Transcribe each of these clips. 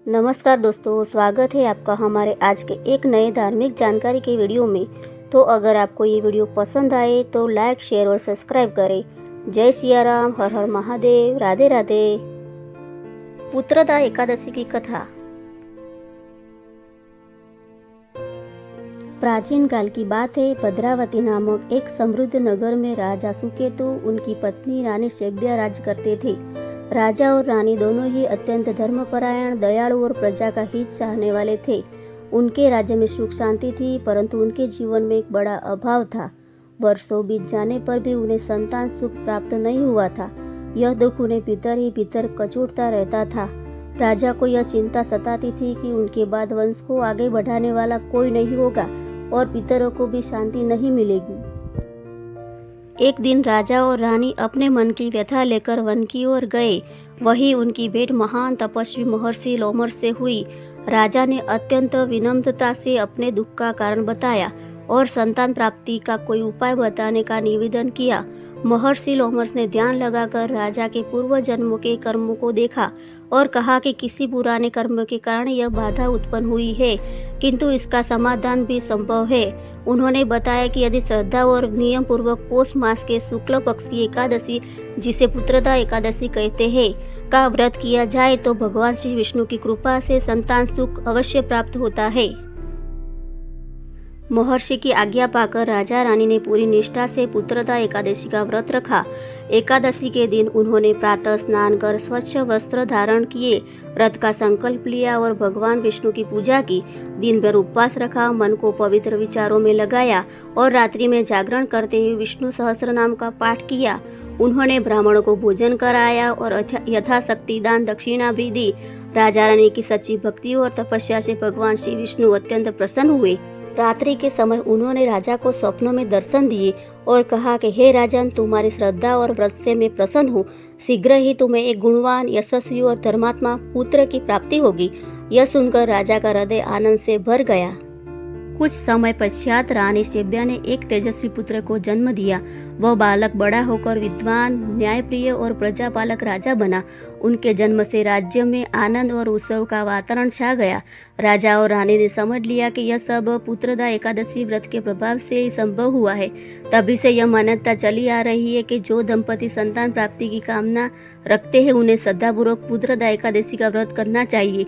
नमस्कार दोस्तों, स्वागत है आपका हमारे आज के एक नए धार्मिक जानकारी के वीडियो में। तो अगर आपको ये वीडियो पसंद आए तो लाइक, शेयर और सब्सक्राइब करें। जय सिया राम, हर हर महादेव, राधे राधे। पुत्रदा एकादशी की कथा। प्राचीन काल की बात है। भद्रावती नामक एक समृद्ध नगर में राजा सुकेतु, उनकी पत्नी रानी शैब्या राज करते थे। राजा और रानी दोनों ही अत्यंत धर्मपरायण, दयालु और प्रजा का हित चाहने वाले थे। उनके राज्य में सुख शांति थी, परंतु उनके जीवन में एक बड़ा अभाव था। वर्षों बीत जाने पर भी उन्हें संतान सुख प्राप्त नहीं हुआ था। यह दुख उन्हें भीतर ही भीतर कचोटता रहता था। राजा को यह चिंता सताती थी कि उनके बाद वंश को आगे बढ़ाने वाला कोई नहीं होगा और पितरों को भी शांति नहीं मिलेगी। एक दिन राजा और रानी अपने मन की व्यथा लेकर वन की ओर गए। वहीं उनकी भेंट महान तपस्वी महर्षि लोमश से हुई। राजा ने अत्यंत विनम्रता से अपने दुख का कारण बताया और संतान प्राप्ति का कोई उपाय बताने का निवेदन किया। महर्षि लोमश ने ध्यान लगाकर राजा के पूर्व जन्मों के कर्मों को देखा और कहा कि किसी पुराने कर्म के कारण यह बाधा उत्पन्न हुई है, किंतु इसका समाधान भी संभव है। उन्होंने बताया कि यदि श्रद्धा और नियम पूर्वक पौष मास के शुक्ल पक्ष की एकादशी, जिसे पुत्रदा एकादशी कहते हैं, का व्रत किया जाए तो भगवान श्री विष्णु की कृपा से संतान सुख अवश्य प्राप्त होता है। महर्षि की आज्ञा पाकर राजा रानी ने पूरी निष्ठा से पुत्रदा एकादशी का व्रत रखा। एकादशी के दिन उन्होंने प्रातः स्नान कर स्वच्छ वस्त्र धारण किए, व्रत का संकल्प लिया और भगवान विष्णु की पूजा की। दिन भर उपवास रखा, मन को पवित्र विचारों में लगाया और रात्रि में जागरण करते हुए विष्णु सहस्त्र नाम का पाठ किया। उन्होंने ब्राह्मणों को भोजन कराया और यथाशक्ति दान दक्षिणा भी दी। राजा रानी की सच्ची भक्ति और तपस्या से भगवान श्री विष्णु अत्यंत प्रसन्न हुए। रात्रि के समय उन्होंने राजा को स्वप्नों में दर्शन दिए और कहा कि हे राजन, तुम्हारी श्रद्धा और व्रत से मैं प्रसन्न हूँ। शीघ्र ही तुम्हें एक गुणवान, यशस्वी और धर्मात्मा पुत्र की प्राप्ति होगी। यह सुनकर राजा का हृदय आनंद से भर गया। कुछ समय पश्चात रानी शैब्या ने एक तेजस्वी पुत्र को जन्म दिया। वह बालक बड़ा होकर विद्वान, न्यायप्रिय और प्रजापालक राजा बना। उनके जन्म से राज्य में आनंद और उत्सव का वातावरण छा गया। राजा और रानी ने समझ लिया कि यह सब पुत्रदा एकादशी व्रत के प्रभाव से ही संभव हुआ है। तभी से यह मान्यता चली आ रही है कि जो दंपति संतान प्राप्ति की कामना रखते हैं, उन्हें श्रद्धापूर्वक पुत्रदा एकादशी का व्रत करना चाहिए।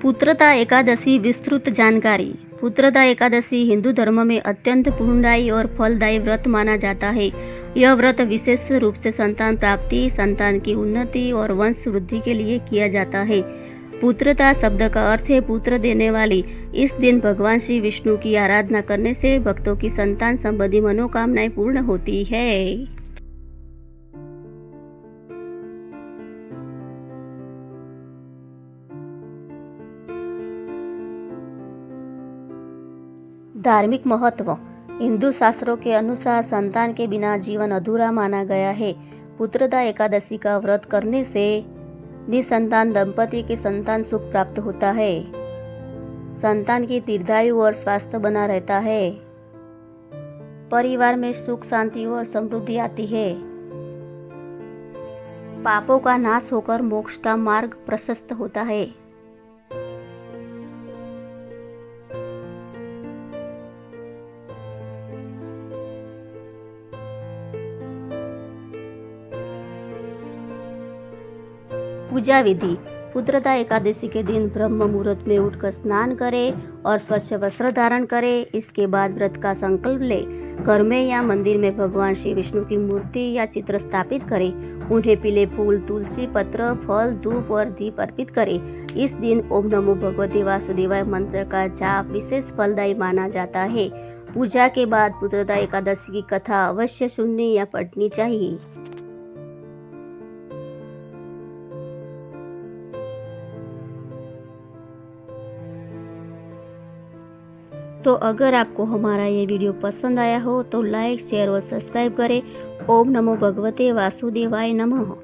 पुत्रदा एकादशी विस्तृत जानकारी। पुत्रदा एकादशी हिंदू धर्म में अत्यंत पुण्यदायी और फलदायी व्रत माना जाता है। यह व्रत विशेष रूप से संतान प्राप्ति, संतान की उन्नति और वंश वृद्धि के लिए किया जाता है। पुत्रदा शब्द का अर्थ है पुत्र देने वाली। इस दिन भगवान श्री विष्णु की आराधना करने से भक्तों की संतान संबंधी मनोकामनाएं पूर्ण होती है। धार्मिक महत्व। हिंदू शास्त्रों के अनुसार संतान के बिना जीवन अधूरा माना गया है। पुत्रदा एकादशी का व्रत करने से निसंतान दंपति के संतान सुख प्राप्त होता है। संतान की दीर्घायु और स्वास्थ्य बना रहता है। परिवार में सुख शांति और समृद्धि आती है। पापों का नाश होकर मोक्ष का मार्ग प्रशस्त होता है। पूजा विधि। पुत्रदा एकादशी के दिन ब्रह्म मुहूर्त में उठकर स्नान करें और स्वच्छ वस्त्र धारण करें। इसके बाद व्रत का संकल्प ले घर में या मंदिर में भगवान श्री विष्णु की मूर्ति या चित्र स्थापित करें। उन्हें पीले फूल, तुलसी पत्र, फल, धूप और दीप अर्पित करें। इस दिन ओम नमो भगवते वासुदेवाय मंत्र का जाप विशेष फलदायी माना जाता है। पूजा के बाद पुत्रदा एकादशी की कथा अवश्य सुननी या पढ़नी चाहिए। तो अगर आपको हमारा ये वीडियो पसंद आया हो तो लाइक, शेयर और सब्सक्राइब करें। ओम नमो भगवते वासुदेवाय नमः।